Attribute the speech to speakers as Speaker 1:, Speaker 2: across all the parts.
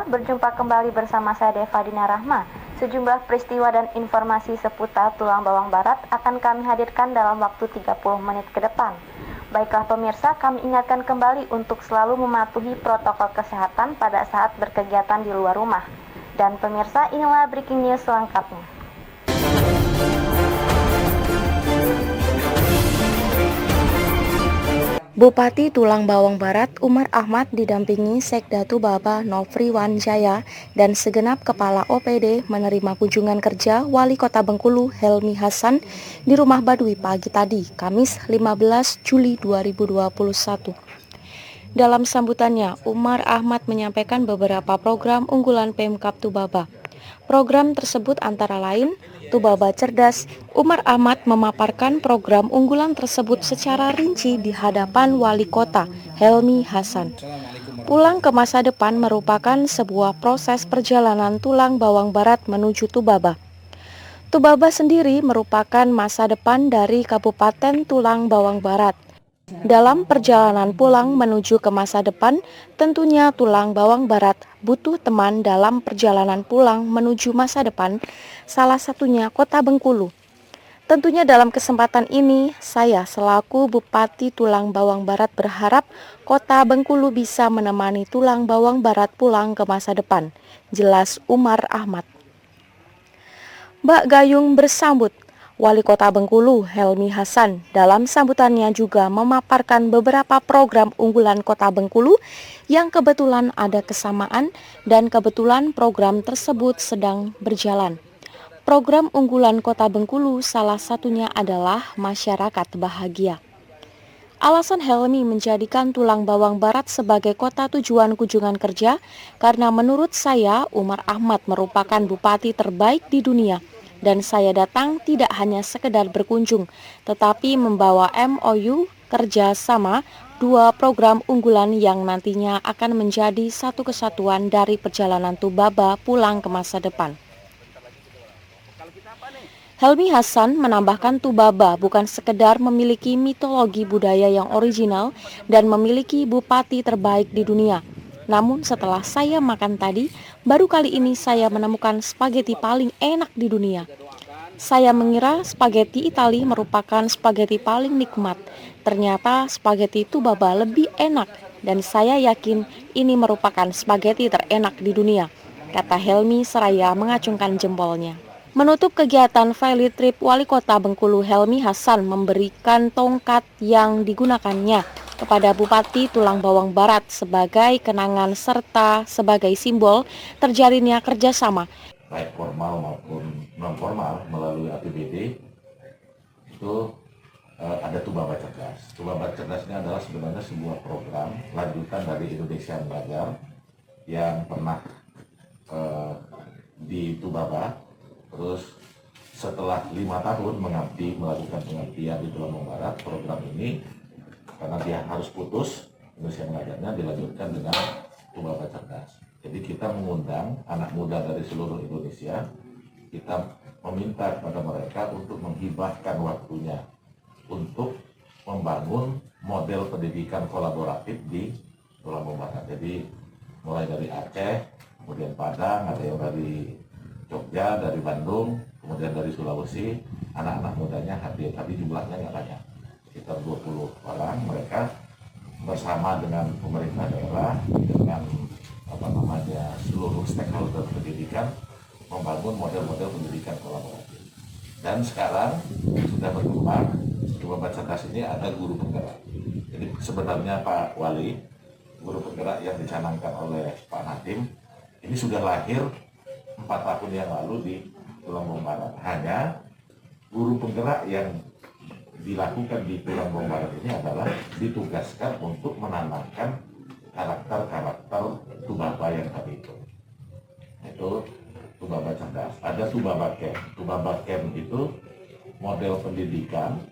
Speaker 1: berjumpa kembali bersama saya Deva Dina Rahma. Sejumlah peristiwa dan informasi seputar Tulang Bawang Barat akan kami hadirkan dalam waktu 30 menit ke depan. Baiklah pemirsa, kami ingatkan kembali untuk selalu mematuhi protokol kesehatan pada saat berkegiatan di luar rumah. Dan pemirsa, inilah breaking news selengkapnya. Bupati Tulang Bawang Barat Umar Ahmad didampingi Sekda Tubaba Nofri Wanjaya dan segenap Kepala OPD menerima kunjungan kerja Wali Kota Bengkulu Helmi Hasan di Rumah Baduy pagi tadi, Kamis 15 Juli 2021. Dalam sambutannya, Umar Ahmad menyampaikan beberapa program unggulan Pemkab Tubaba. Program tersebut antara lain Tubaba Cerdas. Umar Ahmad memaparkan program unggulan tersebut secara rinci di hadapan Wali Kota Helmi Hasan. Pulang ke masa depan merupakan sebuah proses perjalanan Tulang Bawang Barat menuju Tubaba. Tubaba sendiri merupakan masa depan dari Kabupaten Tulang Bawang Barat. Dalam perjalanan pulang menuju ke masa depan, tentunya Tulang Bawang Barat butuh teman dalam perjalanan pulang menuju masa depan, salah satunya Kota Bengkulu. Tentunya dalam kesempatan ini, saya selaku Bupati Tulang Bawang Barat berharap Kota Bengkulu bisa menemani Tulang Bawang Barat pulang ke masa depan, jelas Umar Ahmad. Mbak Gayung bersambut. Wali Kota Bengkulu, Helmi Hasan, dalam sambutannya juga memaparkan beberapa program unggulan Kota Bengkulu yang kebetulan ada kesamaan dan kebetulan program tersebut sedang berjalan. Program unggulan Kota Bengkulu salah satunya adalah Masyarakat Bahagia. Alasan Helmi menjadikan Tulang Bawang Barat sebagai kota tujuan kunjungan kerja karena menurut saya Umar Ahmad merupakan bupati terbaik di dunia. Dan saya datang tidak hanya sekedar berkunjung, tetapi membawa MOU kerjasama dua program unggulan yang nantinya akan menjadi satu kesatuan dari perjalanan Tubaba pulang ke masa depan. Helmi Hasan menambahkan Tubaba bukan sekedar memiliki mitologi budaya yang original dan memiliki bupati terbaik di dunia. Namun setelah saya makan tadi, baru kali ini saya menemukan spaghetti paling enak di dunia. Saya mengira spaghetti Itali merupakan spaghetti paling nikmat. Ternyata spaghetti Tubaba lebih enak dan saya yakin ini merupakan spaghetti terenak di dunia, kata Helmi seraya mengacungkan jempolnya. Menutup kegiatan Valley Trip, Wali Kota Bengkulu Helmi Hasan memberikan tongkat yang digunakannya kepada Bupati Tulang Bawang Barat sebagai kenangan serta sebagai simbol terjalinnya kerjasama
Speaker 2: baik formal maupun non formal melalui APBD itu ada Tubaba Cerdas. Tubaba Cerdas ini adalah sebenarnya sebuah program lanjutan dari Indonesia Belajar yang pernah di Tubaba, terus setelah 5 tahun melakukan pengabdian di Tulang Bawang Barat, program ini karena dia harus putus Indonesia Belajarnya dilanjutkan dengan Tubaba Cerdas. Jadi kita mengundang anak muda dari seluruh Indonesia, kita meminta kepada mereka untuk menghibahkan waktunya untuk membangun model pendidikan kolaboratif di Tulang Bawang Barat. Jadi mulai dari Aceh, kemudian Padang, ada yang dari Jogja, dari Bandung, kemudian dari Sulawesi, anak-anak mudanya hadir, tapi jumlahnya nggak banyak, sekitar 20 orang. Mereka bersama dengan pemerintah daerah, dengan seluruh stakeholder pendidikan membangun model-model pendidikan kolaboratif. Dan sekarang sudah berkembang, Tubaba Cerdas ini ada guru penggerak. Jadi sebenarnya Pak Wali, guru penggerak yang dicanangkan oleh Pak Nadiem, ini sudah lahir 4 tahun yang lalu di Tulang Bawang Barat. Hanya guru penggerak yang dilakukan di Tulang Bawang Barat ini adalah ditugaskan untuk menanamkan karakter-karakter Tubaba yang tadi itu Tubaba Cerdas. Ada Tubaba Camp. Tubaba Camp itu model pendidikan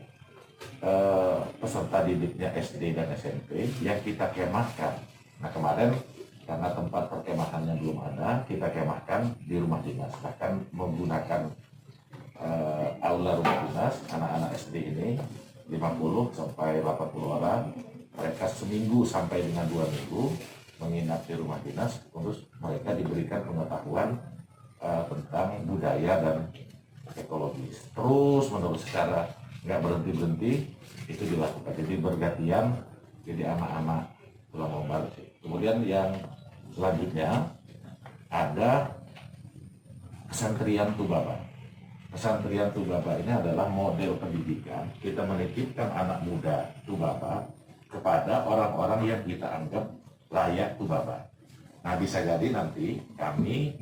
Speaker 2: peserta didiknya SD dan SMP yang kita kemahkan. Nah kemarin karena tempat perkemahannya belum ada, kita kemahkan di rumah dinas, bahkan menggunakan aula rumah dinas. Anak-anak SD ini 50 sampai 80 orang, mereka seminggu sampai dengan 2 minggu menginap di rumah dinas, terus mereka diberikan pengetahuan tentang budaya dan ekologis. Terus menerus secara nggak berhenti itu dilakukan. Jadi bergantian jadi anak-anak Tulang Bawang Barat. Kemudian yang selanjutnya ada pesantren Tubaba. Pesantren Tubaba ini adalah model pendidikan. Kita menitipkan anak muda Tubaba kepada orang-orang yang kita anggap layak Tubaba. Nah, bisa jadi nanti kami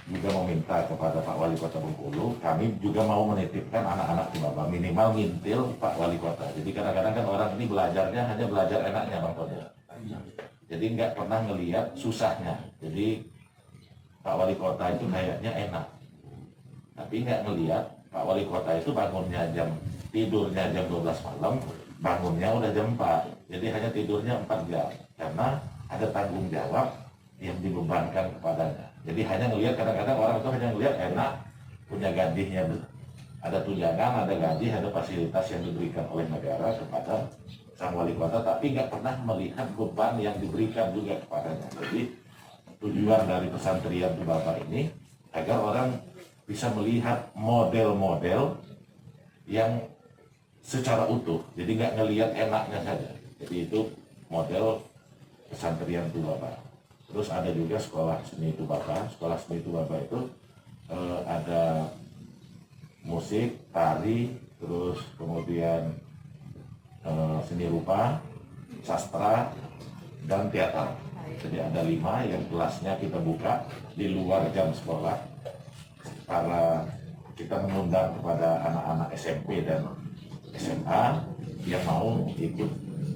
Speaker 2: juga meminta kepada Pak Wali Kota Bengkulu, kami juga mau menitipkan anak-anak Tubaba, minimal ngintil Pak Wali Kota. Jadi kadang-kadang kan orang ini belajarnya hanya belajar enaknya, Bang Tony. Jadi nggak pernah ngelihat susahnya. Jadi Pak Wali Kota itu kayaknya enak, tapi nggak ngelihat Pak Wali Kota itu tidurnya jam 12 malam, bangunnya udah jam 4. Jadi hanya tidurnya 4 jam, karena ada tanggung jawab yang dibebankan kepadanya. Jadi hanya ngelihat, kadang-kadang orang itu hanya ngelihat enak, punya gajinya, ada tunjangan, ada gaji, ada fasilitas yang diberikan oleh negara kepada sang wali kota, tapi nggak pernah melihat beban yang diberikan juga kepadanya. Jadi tujuan dari pesantren Tubaba ini agar orang bisa melihat model-model yang secara utuh, jadi nggak ngelihat enaknya saja. Jadi itu model pesantren Tubaba. Terus ada juga sekolah seni Tubaba. Sekolah seni Tubaba itu ada musik, tari, terus kemudian seni rupa, sastra, dan teater. Jadi ada 5 yang kelasnya kita buka di luar jam sekolah. Para kita mengundang kepada anak-anak SMP dan SMA yang mau ikut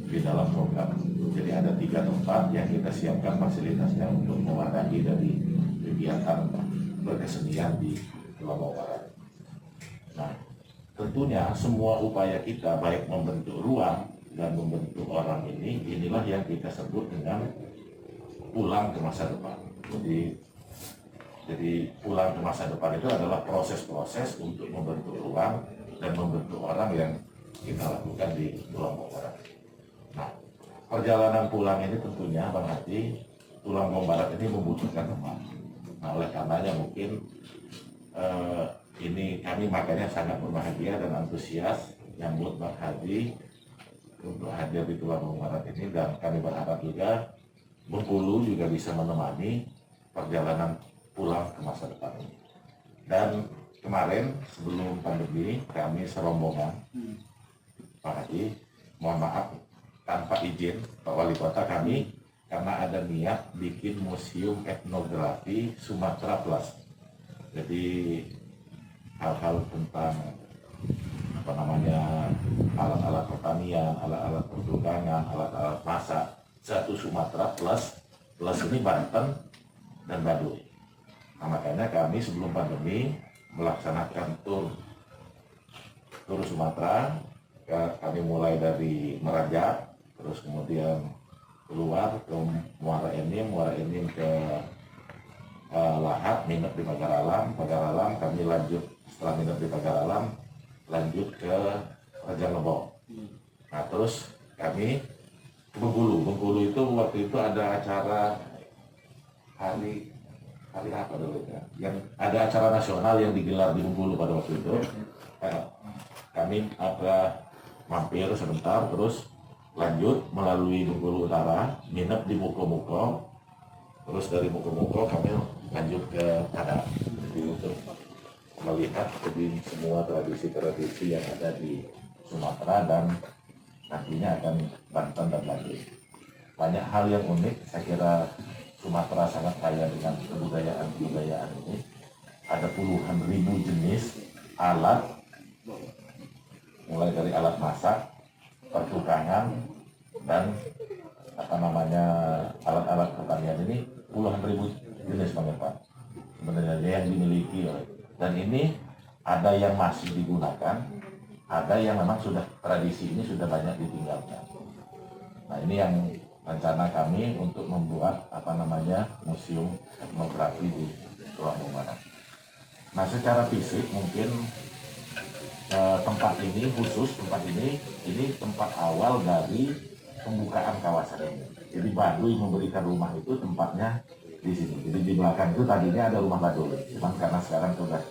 Speaker 2: di dalam program. Jadi ada 3 tempat yang kita siapkan fasilitasnya untuk mewadahi dari kegiatan berkesenian di Pulau Bawang Barat. Nah, tentunya semua upaya kita baik membentuk ruang dan membentuk orang inilah yang kita sebut dengan pulang ke masa depan. Jadi pulang ke masa depan itu adalah proses-proses untuk membentuk ruang dan membentuk orang yang kita lakukan di Pulau Bawang Barat. Nah, perjalanan pulang ini tentunya Bang Haji, Pulau Bawang Barat ini membutuhkan teman. Nah, oleh karenanya mungkin ini kami makanya sangat berbahagia dan antusias nyambut Bang Haji untuk hadir di Pulau Bawang Barat ini, dan kami berharap juga Bengkulu juga bisa menemani perjalanan pulang ke masa depan ini. Dan kemarin sebelum pandemi kami serombongan Pak Haji, mohon maaf tanpa izin Pak Wali Kota kami, karena ada niat bikin museum etnografi Sumatera Plus. Jadi hal-hal tentang alat-alat pertanian, alat-alat perdagangan, alat-alat masak satu Sumatera plus ini Banten dan Baduy. Nah, makanya kami sebelum pandemi melaksanakan tur Sumatera. Kami mulai dari Merajak, terus kemudian keluar ke Muara Enim ke Lahat, nginep di Pagar Alam kami lanjut, setelah nginep di Pagar Alam lanjut ke Raja Ngebong. Nah, terus kami ke Bengkulu itu waktu itu ada acara hari apa dulu ya, yang ada acara nasional yang digelar di Bengkulu pada waktu itu. Kami mampir sebentar, terus lanjut melalui Bengkulu Utara, nginep di Muko-Muko, terus dari Muko-Muko kami lanjut ke Padang. Jadi untuk melihat semua tradisi-tradisi yang ada di Sumatera dan nantinya akan Banten dan Baduy. Banyak hal yang unik, saya kira Sumatera sangat kaya dengan kebudayaan ini. Ada puluhan ribu jenis alat, mulai dari alat masak, pertukangan, dan alat-alat pertanian ini puluhan ribu jenis Bang Irfan sebenarnya yang dimiliki, dan ini ada yang masih digunakan, ada yang memang sudah tradisi ini sudah banyak ditinggalkan. Nah, ini yang rencana kami untuk membuat museum etnografi di Pulau Bawang Barat. Nah, secara fisik mungkin tempat ini tempat awal dari pembukaan kawasan ini. Jadi Baduy memberikan rumah itu tempatnya di sini. Jadi di belakang itu tadinya ada rumah Baduy, cuman karena sekarang sudah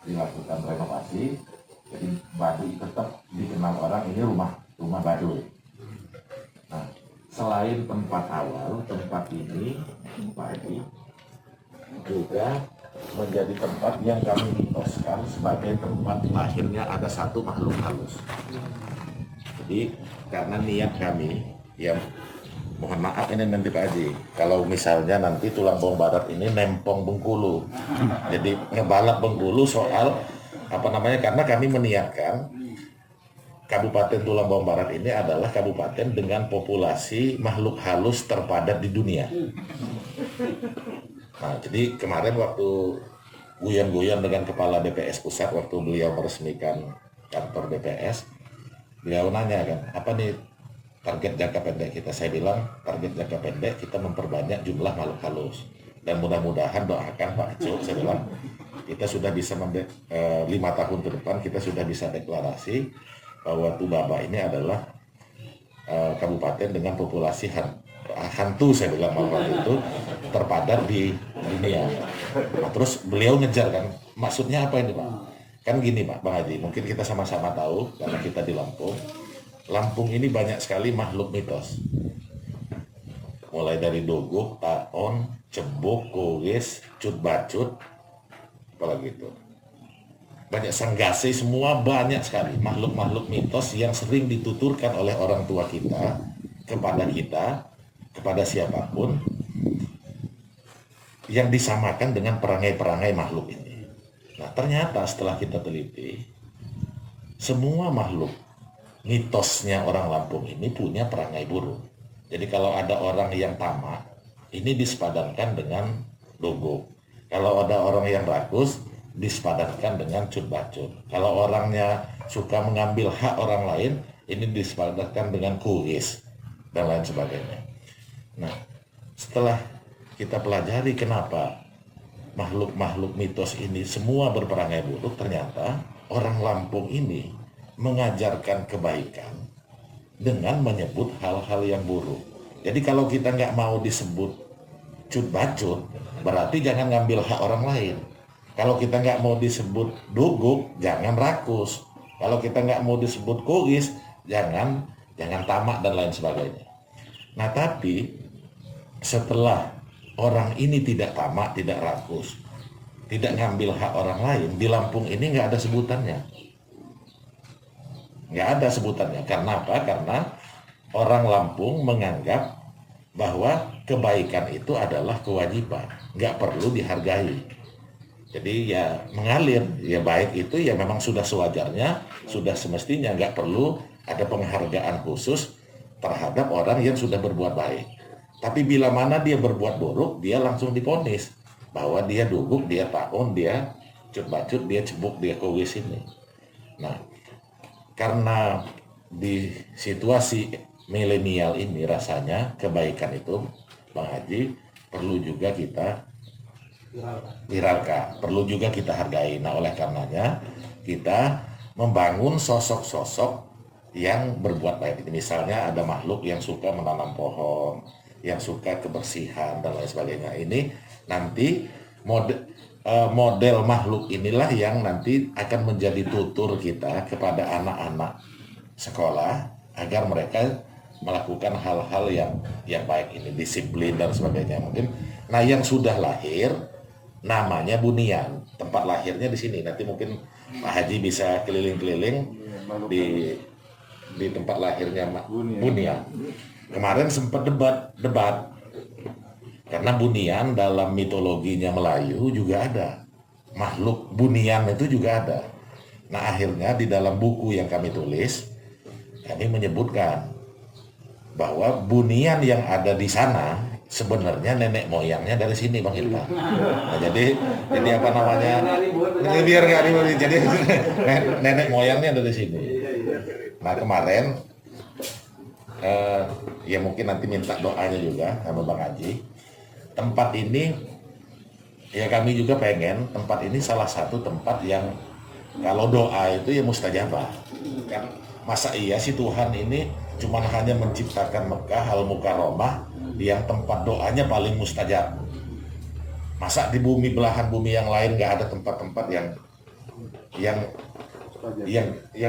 Speaker 2: dilakukan renovasi, jadi Baduy tetap dikenal orang ini rumah Baduy. Nah, selain tempat awal, tempat ini Pak Edi juga menjadi tempat yang kami mitoskan sebagai tempat lahirnya ada satu makhluk halus. Jadi karena niat kami, ya mohon maaf ini nanti Pak Haji, kalau misalnya nanti Tulang Bawang Barat ini nempong Bengkulu, jadi ngebalap Bengkulu soal karena kami meniatkan Kabupaten Tulang Bawang Barat ini adalah kabupaten dengan populasi makhluk halus terpadat di dunia. Nah, jadi kemarin waktu guyon-guyon dengan Kepala BPS Pusat waktu beliau meresmikan kantor BPS, beliau nanya kan, apa nih target jangka pendek kita? Saya bilang target jangka pendek kita memperbanyak jumlah makhluk halus. Dan mudah-mudahan doakan Pak Cuk, saya bilang kita sudah bisa 5 tahun ke depan kita sudah bisa deklarasi bahwa Tubaba ini adalah kabupaten dengan populasi hantu, saya bilang waktu itu terpadat di dunia. Nah, terus beliau ngejar kan, maksudnya apa ini Pak? Kan gini Pak, Bang Haji, mungkin kita sama-sama tahu karena kita di Lampung. Lampung ini banyak sekali makhluk mitos. Mulai dari dogok, taon, cebok, kowis, cut bacut, apalagi itu. Banyak sanggase, semua banyak sekali makhluk-makhluk mitos yang sering dituturkan oleh orang tua kita, kepada siapapun yang disamakan dengan perangai-perangai makhluk ini. Nah, ternyata setelah kita teliti, semua makhluk mitosnya orang Lampung ini punya perangai buruk. Jadi kalau ada orang yang tamak, ini disepadankan dengan dogok. Kalau ada orang yang rakus, disepadankan dengan cut bacut. Kalau orangnya suka mengambil hak orang lain, ini disepadankan dengan kuis dan lain sebagainya. Nah, setelah kita pelajari kenapa makhluk-makhluk mitos ini semua berperangai buruk, ternyata orang Lampung ini mengajarkan kebaikan dengan menyebut hal-hal yang buruk. Jadi kalau kita nggak mau disebut cut bacut, berarti jangan ngambil hak orang lain. Kalau kita nggak mau disebut dogok, jangan rakus. Kalau kita nggak mau disebut kuis, jangan tamak dan lain sebagainya. Nah, tapi setelah orang ini tidak tamak, tidak rakus, tidak ngambil hak orang lain, di Lampung ini nggak ada sebutannya. Nggak ada sebutannya. Karena apa? Karena orang Lampung menganggap bahwa kebaikan itu adalah kewajiban, nggak perlu dihargai. Jadi ya mengalir, ya baik itu ya memang sudah sewajarnya, sudah semestinya, nggak perlu ada penghargaan khusus terhadap orang yang sudah berbuat baik. Tapi bila mana dia berbuat buruk, dia langsung divonis bahwa dia duguk, dia taun, dia cut bacut, dia cebuk, dia kowis ini. Nah, karena di situasi milenial ini rasanya kebaikan itu, Bang Haji, perlu juga kita viralkan, perlu juga kita hargai. Nah, oleh karenanya kita membangun sosok-sosok yang berbuat baik. Misalnya ada makhluk yang suka menanam pohon, yang suka kebersihan dan lain sebagainya. Ini nanti model makhluk inilah yang nanti akan menjadi tutur kita kepada anak-anak sekolah agar mereka melakukan hal-hal yang baik ini, disiplin dan sebagainya. Mungkin nah yang sudah lahir namanya Bunian, tempat lahirnya di sini. Nanti mungkin Pak Haji bisa keliling-keliling di tempat lahirnya Bunian. Kemarin sempat debat karena Bunian dalam mitologinya Melayu juga ada, makhluk Bunian itu juga ada. Nah, akhirnya di dalam buku yang kami tulis, kami menyebutkan bahwa Bunian yang ada di sana sebenarnya nenek moyangnya dari sini, Bang Irfan. Nah, jadi apa namanya? Jadi biar nggak ribet. Jadi nenek moyangnya dari sini. Nah, kemarin ya mungkin nanti minta doanya juga sama Bang Haji. Tempat ini ya kami juga pengen tempat ini salah satu tempat yang kalau doa itu ya mustajabah. Kan Masa iya sih Tuhan ini cuman hanya menciptakan Mekah Al-Mukarramah yang tempat doanya paling mustajab. Masa di bumi belahan bumi yang lain nggak ada tempat-tempat yang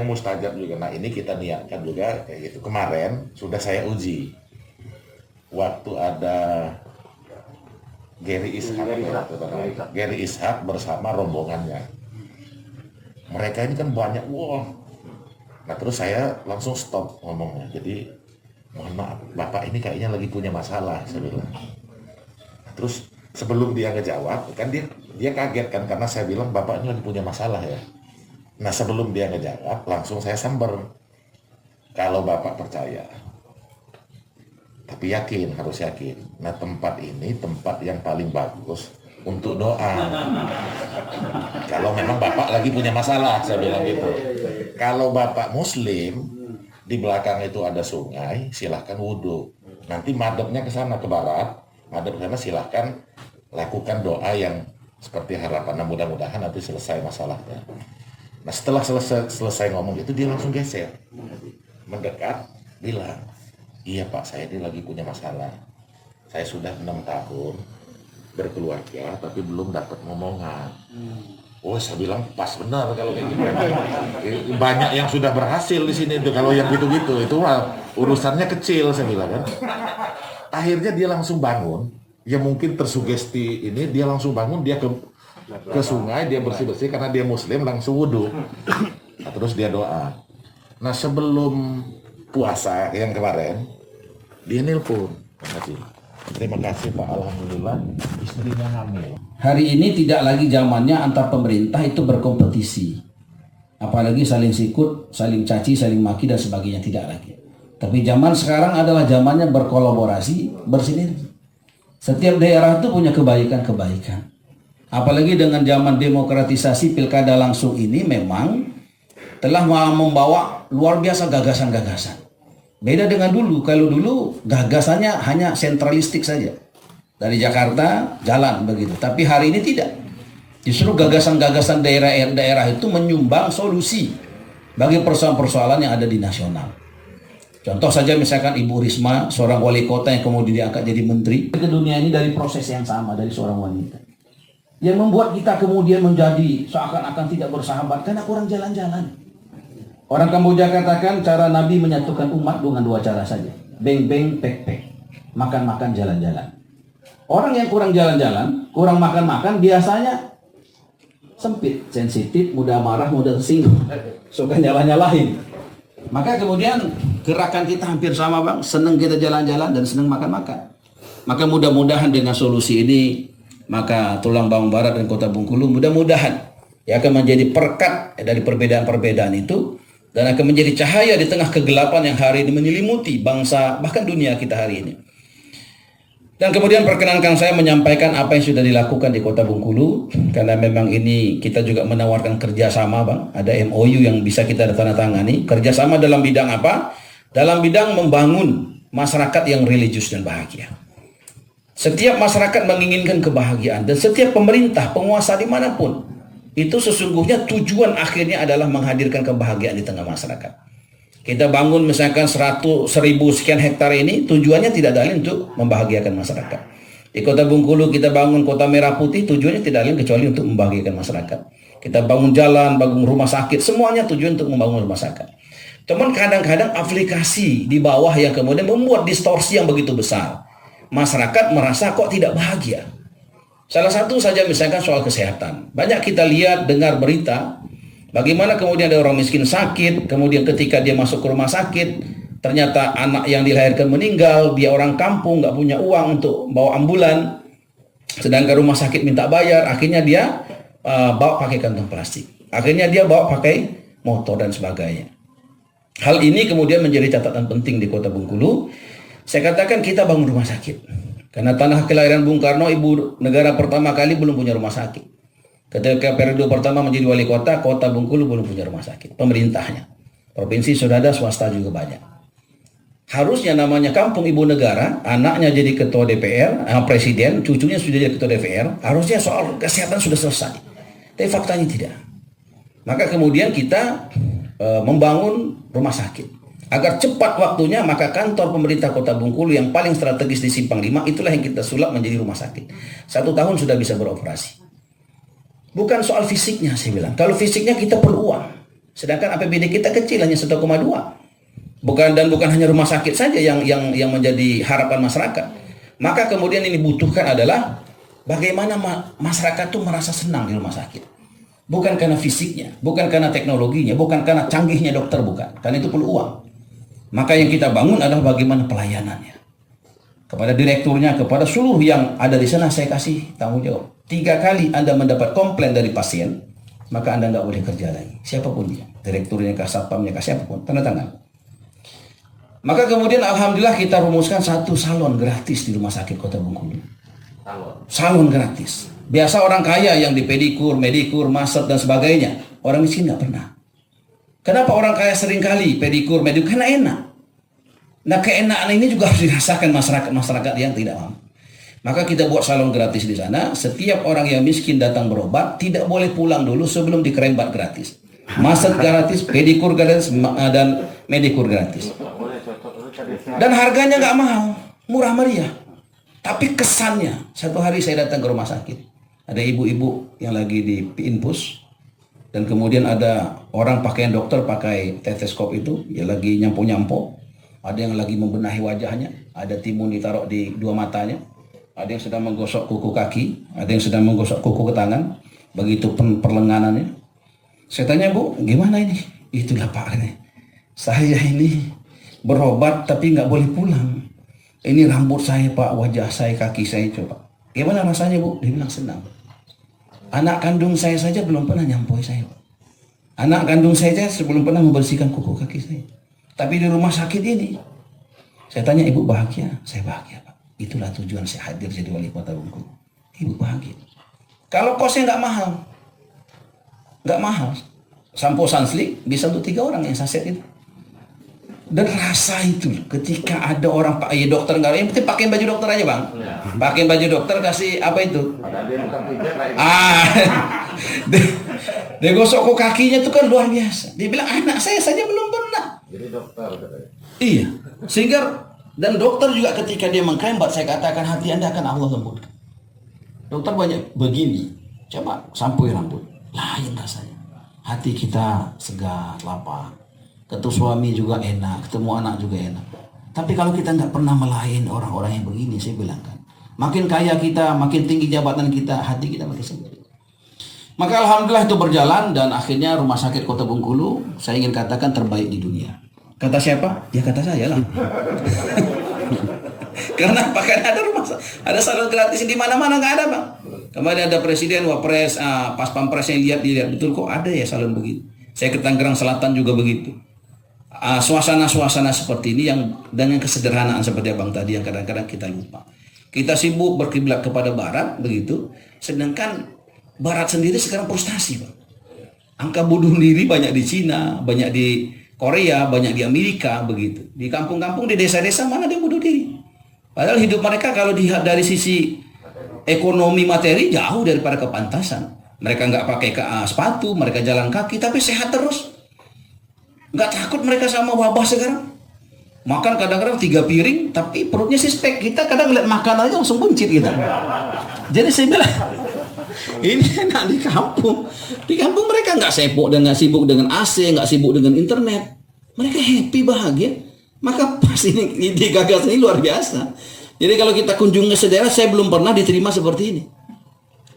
Speaker 2: mustajab juga. Nah ini kita niatkan juga kayak gitu. Kemarin sudah saya uji waktu ada Gary Ishak bersama rombongannya. Mereka ini kan banyak, wah. Nah terus saya langsung stop ngomongnya. Jadi mohon maaf, Bapak ini kayaknya lagi punya masalah, saya bilang. Nah, terus sebelum dia ngejawab, kan dia kaget kan karena saya bilang Bapak ini lagi punya masalah ya. Nah sebelum dia ngejawab, langsung saya samber. Kalau Bapak percaya, tapi yakin, harus yakin. Nah tempat ini tempat yang paling bagus untuk doa. Kalau memang Bapak lagi punya masalah, saya bilang gitu. Kalau Bapak Muslim, di belakang itu ada sungai, silahkan wudhu. Nanti madepnya ke sana, ke barat, madep ke sana silahkan lakukan doa yang seperti harapan. Nah mudah-mudahan nanti selesai masalahnya. Nah setelah selesai ngomong itu, dia langsung geser, mendekat, bilang, iya Pak, saya ini lagi punya masalah. Saya sudah 6 tahun berkeluarga, tapi belum dapat ngomongan. Oh, saya bilang pas benar kalau kayak gitu. Banyak yang sudah berhasil di sini tuh. Kalau yang gitu-gitu, itu urusannya kecil, saya bilang kan. Akhirnya dia langsung bangun. Ya mungkin tersugesti ini, dia langsung bangun, dia ke sungai, dia bersih-bersih karena dia Muslim, langsung wudhu. Nah, terus dia doa. Nah sebelum puasa yang kemarin, dia nelpon. Terima kasih Pak, alhamdulillah istrinya hamil.
Speaker 3: Hari ini tidak lagi zamannya antar pemerintah itu berkompetisi, apalagi saling sikut, saling caci, saling maki dan sebagainya, tidak lagi. Tapi zaman sekarang adalah zamannya berkolaborasi, bersinergi. Setiap daerah itu punya kebaikan-kebaikan. Apalagi dengan zaman demokratisasi pilkada langsung ini memang telah membawa luar biasa gagasan-gagasan. Beda dengan dulu, kalau dulu gagasannya hanya sentralistik saja. Dari Jakarta jalan begitu, tapi hari ini tidak. Justru gagasan-gagasan daerah-daerah itu menyumbang solusi bagi persoalan-persoalan yang ada di nasional. Contoh saja misalkan Ibu Risma, seorang wali kota yang kemudian diangkat jadi menteri. Ke dunia ini dari proses yang sama, dari seorang wanita. Yang membuat kita kemudian menjadi seakan-akan tidak bersahabat karena kurang jalan-jalan. Orang Kamboja katakan cara Nabi menyatukan umat dengan 2 cara saja. Beng-beng, pek-pek. Makan-makan, jalan-jalan. Orang yang kurang jalan-jalan, kurang makan-makan, biasanya sempit, sensitif, mudah marah, mudah tersinggung. Suka nyalah-nyalahin. Maka kemudian gerakan kita hampir sama Bang. Senang kita jalan-jalan dan senang makan-makan. Maka mudah-mudahan dengan solusi ini, maka Tulang Bawang Barat dan Kota Bengkulu mudah-mudahan ya akan menjadi perekat dari perbedaan-perbedaan itu. Dan akan menjadi cahaya di tengah kegelapan yang hari ini menyelimuti bangsa, bahkan dunia kita hari ini. Dan kemudian perkenankan saya menyampaikan apa yang sudah dilakukan di Kota Bengkulu. Karena memang ini kita juga menawarkan kerjasama Bang. Ada MOU yang bisa kita tandatangani. Kerjasama dalam bidang apa? Dalam bidang membangun masyarakat yang religius dan bahagia. Setiap masyarakat menginginkan kebahagiaan. Dan setiap pemerintah, penguasa dimanapun, itu sesungguhnya tujuan akhirnya adalah menghadirkan kebahagiaan di tengah masyarakat. Kita bangun misalkan 1000 sekian hektar ini, tujuannya tidak lain untuk membahagiakan masyarakat. Di Kota Bengkulu kita bangun Kota Merah Putih, tujuannya tidak lain kecuali untuk membahagiakan masyarakat. Kita bangun jalan, bangun rumah sakit, semuanya tujuan untuk membangun rumah sakit. Teman kadang-kadang aplikasi di bawah yang kemudian membuat distorsi yang begitu besar. Masyarakat merasa kok tidak bahagia. Salah satu saja misalkan soal kesehatan. Banyak kita lihat, dengar berita, bagaimana kemudian ada orang miskin sakit, kemudian ketika dia masuk ke rumah sakit, ternyata anak yang dilahirkan meninggal, dia orang kampung, nggak punya uang untuk bawa ambulan, sedangkan rumah sakit minta bayar, akhirnya dia bawa pakai kantong plastik. Akhirnya dia bawa pakai motor dan sebagainya. Hal ini kemudian menjadi catatan penting di Kota Bengkulu. Saya katakan kita bangun rumah sakit. Karena tanah kelahiran Bung Karno, ibu negara pertama kali belum punya rumah sakit. Ketika periode pertama menjadi wali kota, Kota Bengkulu belum punya rumah sakit. Pemerintahnya. Provinsi sudah ada, swasta juga banyak. Harusnya namanya kampung ibu negara, anaknya jadi ketua DPR, presiden, cucunya sudah jadi ketua DPR, harusnya soal kesehatan sudah selesai. Tapi faktanya tidak. Maka kemudian kita membangun rumah sakit. Agar cepat waktunya, maka kantor pemerintah Kota Bengkulu yang paling strategis di Simpang 5 itulah yang kita sulap menjadi rumah sakit. 1 tahun sudah bisa beroperasi. Bukan soal fisiknya saya bilang. Kalau fisiknya kita perlu uang. Sedangkan APBD kita kecil, hanya 1,2. Bukan hanya rumah sakit saja yang menjadi harapan masyarakat. Maka kemudian ini butuhkan adalah bagaimana masyarakat tuh merasa senang di rumah sakit. Bukan karena fisiknya, bukan karena teknologinya, bukan karena canggihnya dokter, bukan. Karena itu perlu uang. Maka yang kita bangun adalah bagaimana pelayanannya. Kepada direkturnya, kepada seluruh yang ada di sana saya kasih tanggung jawab. 3 kali Anda mendapat komplain dari pasien, maka Anda nggak boleh kerja lagi. Siapapun dia, direkturnya, satpamnya, siapapun, tanda tangan. Maka kemudian alhamdulillah kita rumuskan 1 salon gratis di Rumah Sakit Kota Bengkulu. Salon gratis. Biasa orang kaya yang di pedikur, medikur, massage dan sebagainya. Orang miskin nggak pernah. Kenapa orang kaya sering kali pedikur, medikur? Karena enak. Nah, keenakan ini juga harus dirasakan masyarakat yang tidak mampu. Maka kita buat salon gratis di sana. Setiap orang yang miskin datang berobat tidak boleh pulang dulu sebelum dikerembat gratis. Massage gratis, pedikur gratis, dan medikur gratis. Dan harganya nggak mahal, murah meriah. Tapi kesannya, 1 hari saya datang ke rumah sakit. Ada ibu-ibu yang lagi di infus. Dan kemudian ada orang pakaian dokter pakai stetoskop itu, ya lagi nyampo-nyampo. Ada yang lagi membenahi wajahnya, ada timun ditaruh di 2 matanya, ada yang sedang menggosok kuku kaki, ada yang sedang menggosok kuku ke tangan, begitu perlenganannya. Saya tanya, Bu, gimana ini? Itulah Pak, saya ini berobat tapi nggak boleh pulang. Ini rambut saya Pak, wajah saya, kaki saya, coba. Gimana rasanya Bu? Dia bilang senang. Anak kandung saya saja belum pernah nyampoi saya. Anak kandung saya saja sebelum pernah membersihkan kuku kaki saya. Tapi di rumah sakit ini, saya tanya, Ibu bahagia? Saya bahagia Pak. Itulah tujuan saya hadir jadi wali kota Bengkulu. Ibu bahagia. Kalau kosnya nggak mahal. Nggak mahal. Sampo Sunslick bisa untuk 3 orang yang saset itu. Dan rasa itu ketika ada orang pakai dokter nggak, yang penting pakai baju dokter aja Bang. Pakai baju dokter, kasih apa itu? Dia gosok kok kakinya itu kan luar biasa. Dia bilang anak saya saja belum pernah.
Speaker 2: Jadi dokter.
Speaker 3: Iya. Sehingga dan dokter juga ketika dia mengkembat, saya katakan hati Anda akan Allah lembutkan. Dokter banyak begini, coba sampui rambut, lain rasanya. Hati kita segar, lapang. Ketemu suami juga enak, ketemu anak juga enak. Tapi kalau kita nggak pernah melayani orang-orang yang begini, saya bilang kan, makin kaya kita, makin tinggi jabatan kita, hati kita makin sempit. Maka alhamdulillah itu berjalan dan akhirnya Rumah Sakit Kota Bengkulu, saya ingin katakan terbaik di dunia. Kata siapa? Ya kata saya lah. Karena apa? Karena ada salon gratis di mana-mana nggak ada Bang. Kemarin ada presiden, wapres, pas pampres yang dilihat betul kok ada ya salon begitu. Saya ke Tangerang Selatan juga begitu. Suasana-suasana seperti ini yang dengan kesederhanaan seperti Abang tadi yang kadang-kadang kita lupa. Kita sibuk berkiblat kepada Barat begitu, sedangkan Barat sendiri sekarang frustasi Bang. Angka bunuh diri banyak di Cina, banyak di Korea, banyak di Amerika begitu. Di kampung-kampung, di desa-desa mana dia bunuh diri. Padahal hidup mereka kalau dilihat dari sisi ekonomi materi jauh daripada kepantasan. Mereka nggak pakai sepatu, mereka jalan kaki, tapi sehat terus. Nggak takut mereka sama wabah sekarang. Makan kadang-kadang 3 piring, tapi perutnya sih spek. Kita kadang lihat makan aja langsung buncit kita. Jadi saya bilang, ini enak di kampung. Di kampung mereka nggak sibuk dengan AC, nggak sibuk dengan internet. Mereka happy, bahagia. Maka pas ini digagas ini luar biasa. Jadi kalau kita kunjungi ke daerah, saya belum pernah diterima seperti ini.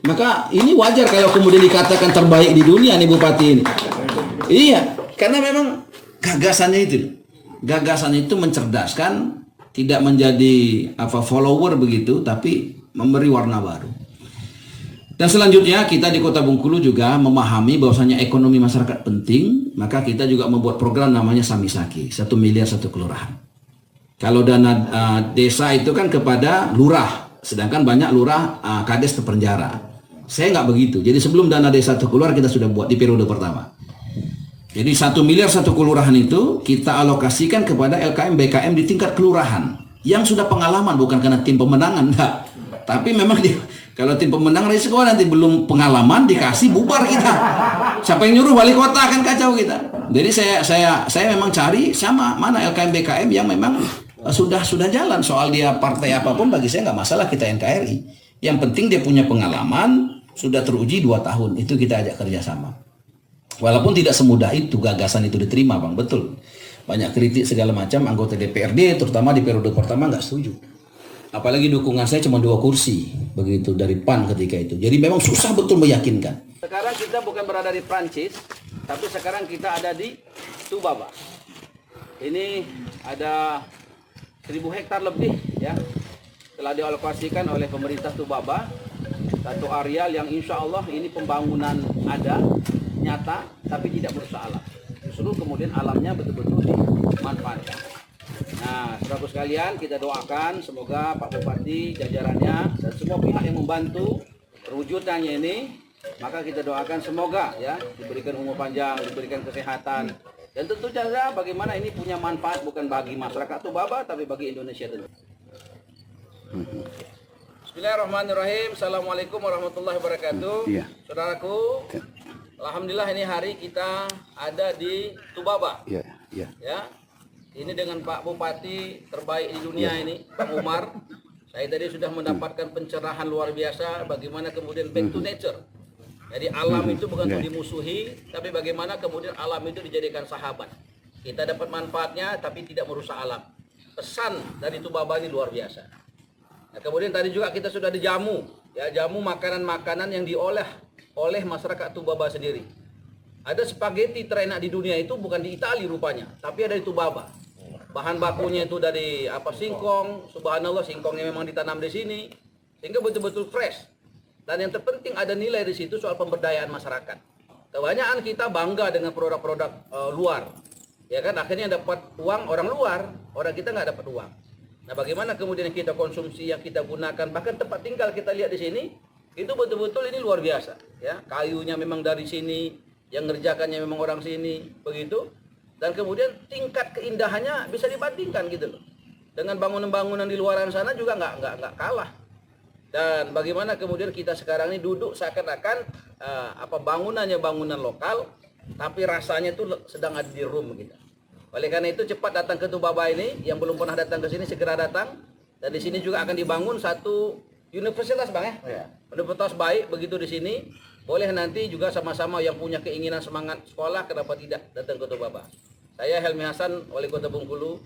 Speaker 3: Maka ini wajar kalau kemudian dikatakan terbaik di dunia nih Bupati ini. Iya, karena memang gagasannya itu. Gagasan itu mencerdaskan, tidak menjadi follower begitu, tapi memberi warna baru. Dan selanjutnya kita di Kota Bengkulu juga memahami bahwasanya ekonomi masyarakat penting, maka kita juga membuat program namanya Samisaki, 1 miliar 1 kelurahan. Kalau dana desa itu kan kepada lurah, sedangkan banyak lurah kades terpenjara. Saya nggak begitu. Jadi sebelum dana desa itu keluar kita sudah buat di periode pertama. Jadi 1 miliar 1 kelurahan itu kita alokasikan kepada LKM BKM di tingkat kelurahan yang sudah pengalaman, bukan karena tim pemenangan, enggak. Tapi memang kalau tim pemenang risiko nanti belum pengalaman dikasih bubar kita. Siapa yang nyuruh wali kota kan kacau kita. Jadi saya memang cari sama mana LKM BKM yang memang sudah jalan. Soal dia partai apapun bagi saya nggak masalah, kita NKRI. Yang penting dia punya pengalaman, sudah teruji 2 tahun, itu kita ajak kerjasama. Walaupun tidak semudah itu gagasan itu diterima, Bang, betul. Banyak kritik segala macam, anggota DPRD terutama di periode pertama nggak setuju. Apalagi dukungan saya cuma 2 kursi begitu dari PAN ketika itu. Jadi memang susah betul meyakinkan. Sekarang kita bukan berada di Prancis, tapi sekarang kita ada di Tubaba. Ini ada 1000 hektar lebih ya, telah dialokasikan oleh pemerintah Tubaba. Satu areal yang insya Allah ini pembangunan ada, nyata, tapi tidak merusak alam. Justru kemudian alamnya betul-betul dimanfaatkan. Nah, saudaraku sekalian, kita doakan semoga Pak Bupati, jajarannya, dan semua pihak yang membantu perwujudannya ini, maka kita doakan semoga ya diberikan umur panjang, diberikan kesehatan, dan tentu saja bagaimana ini punya manfaat bukan bagi masyarakat Tubaba, tapi bagi Indonesia tentu. Bismillahirrahmanirrahim. Assalamualaikum warahmatullahi wabarakatuh. Saudaraku, alhamdulillah ini hari kita ada di Tubaba. Ya. Ini dengan Pak Bupati terbaik di dunia ini, Pak Umar. Saya tadi sudah mendapatkan pencerahan luar biasa bagaimana kemudian back to nature. Jadi alam itu bukan untuk dimusuhi, tapi bagaimana kemudian alam itu dijadikan sahabat. Kita dapat manfaatnya tapi tidak merusak alam. Pesan dari Tubaba ini luar biasa. Nah, kemudian tadi juga kita sudah dijamu, ya, jamu makanan-makanan yang diolah oleh masyarakat Tubaba sendiri. Ada spaghetti terenak di dunia itu bukan di Italia rupanya, tapi ada di Tubaba. Bahan bakunya itu dari singkong, subhanallah singkongnya memang ditanam di sini, sehingga betul-betul fresh. Dan yang terpenting ada nilai di situ soal pemberdayaan masyarakat. Kebanyakan kita bangga dengan produk-produk luar, ya kan, akhirnya dapat uang orang luar, orang kita nggak dapat uang. Nah, bagaimana kemudian kita konsumsi yang kita gunakan, bahkan tempat tinggal kita lihat di sini, itu betul-betul ini luar biasa. Ya, kayunya memang dari sini, yang ngerjakannya memang orang sini, begitu. Dan kemudian tingkat keindahannya bisa dibandingkan gitu loh. Dengan bangunan-bangunan di luaran sana juga nggak kalah. Dan bagaimana kemudian kita sekarang ini duduk seakan-akan bangunannya bangunan lokal, tapi rasanya itu sedang ada di room kita. Oleh karena itu cepat datang ke Tubaba ini, yang belum pernah datang ke sini segera datang. Dan di sini juga akan dibangun satu universitas, Bang ya. Universitas baik begitu di sini. Boleh nanti juga sama-sama yang punya keinginan semangat sekolah, kenapa tidak datang ke Tubaba. Saya Helmi Hasan, Wali Kota Bengkulu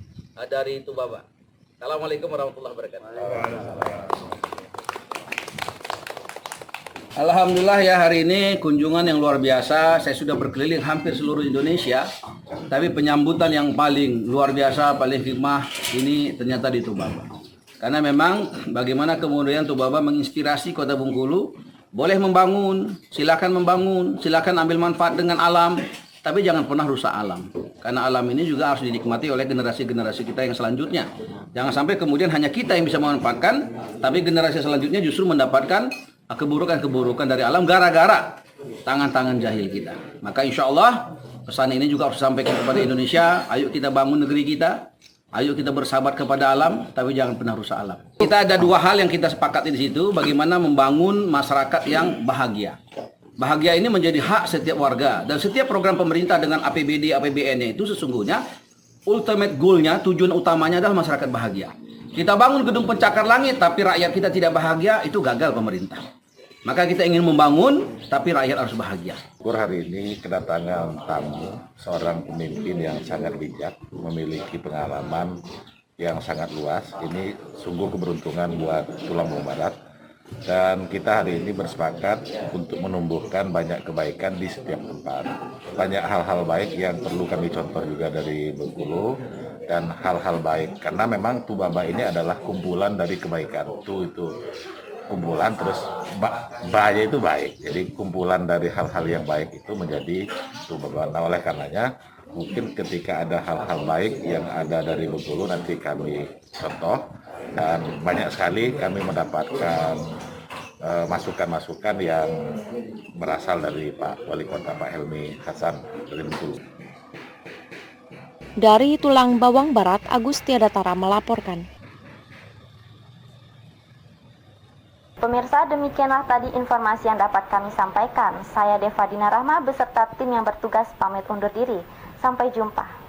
Speaker 3: dari Tubaba. Assalamualaikum warahmatullahi wabarakatuh. Alhamdulillah ya, hari ini kunjungan yang luar biasa. Saya sudah berkeliling hampir seluruh Indonesia, tapi penyambutan yang paling luar biasa, paling hikmah ini ternyata di Tubaba. Karena memang bagaimana kemudian Tubaba menginspirasi Kota Bengkulu, boleh membangun, silakan ambil manfaat dengan alam, tapi jangan pernah rusak alam. Karena alam ini juga harus dinikmati oleh generasi-generasi kita yang selanjutnya. Jangan sampai kemudian hanya kita yang bisa memanfaatkan, tapi generasi selanjutnya justru mendapatkan keburukan-keburukan dari alam gara-gara tangan-tangan jahil kita. Maka insya Allah pesan ini juga harus disampaikan kepada Indonesia. Ayo kita bangun negeri kita, ayo kita bersahabat kepada alam, tapi jangan pernah rusak alam. Kita ada 2 hal yang kita sepakati di situ, bagaimana membangun masyarakat yang bahagia. Bahagia ini menjadi hak setiap warga, dan setiap program pemerintah dengan APBD, APBN-nya itu sesungguhnya ultimate goal-nya, tujuan utamanya adalah masyarakat bahagia. Kita bangun gedung pencakar langit, tapi rakyat kita tidak bahagia, itu gagal pemerintah. Maka kita ingin membangun, tapi rakyat harus bahagia.
Speaker 2: Hari ini kedatangan tamu, seorang pemimpin yang sangat bijak, memiliki pengalaman yang sangat luas. Ini sungguh keberuntungan buat Tulang Bawang Barat. Dan kita hari ini bersepakat untuk menumbuhkan banyak kebaikan di setiap tempat. Banyak hal-hal baik yang perlu kami contoh juga dari Bengkulu, dan hal-hal baik. Karena memang Tubaba ini adalah kumpulan dari kebaikan. Itu kumpulan, terus bahaya itu baik. Jadi kumpulan dari hal-hal yang baik itu menjadi Tubaba. Nah, oleh karenanya mungkin ketika ada hal-hal baik yang ada dari Bengkulu nanti kami contoh, dan banyak sekali kami mendapatkan masukan-masukan yang berasal dari Pak Wali Kota, Pak Helmi Hasan dari Bengkulu.
Speaker 1: Dari Tulang Bawang Barat, Agus Tiadatara melaporkan.
Speaker 4: Pemirsa, demikianlah tadi informasi yang dapat kami sampaikan. Saya Deva Dina Rahma beserta tim yang bertugas pamit undur diri. Sampai jumpa.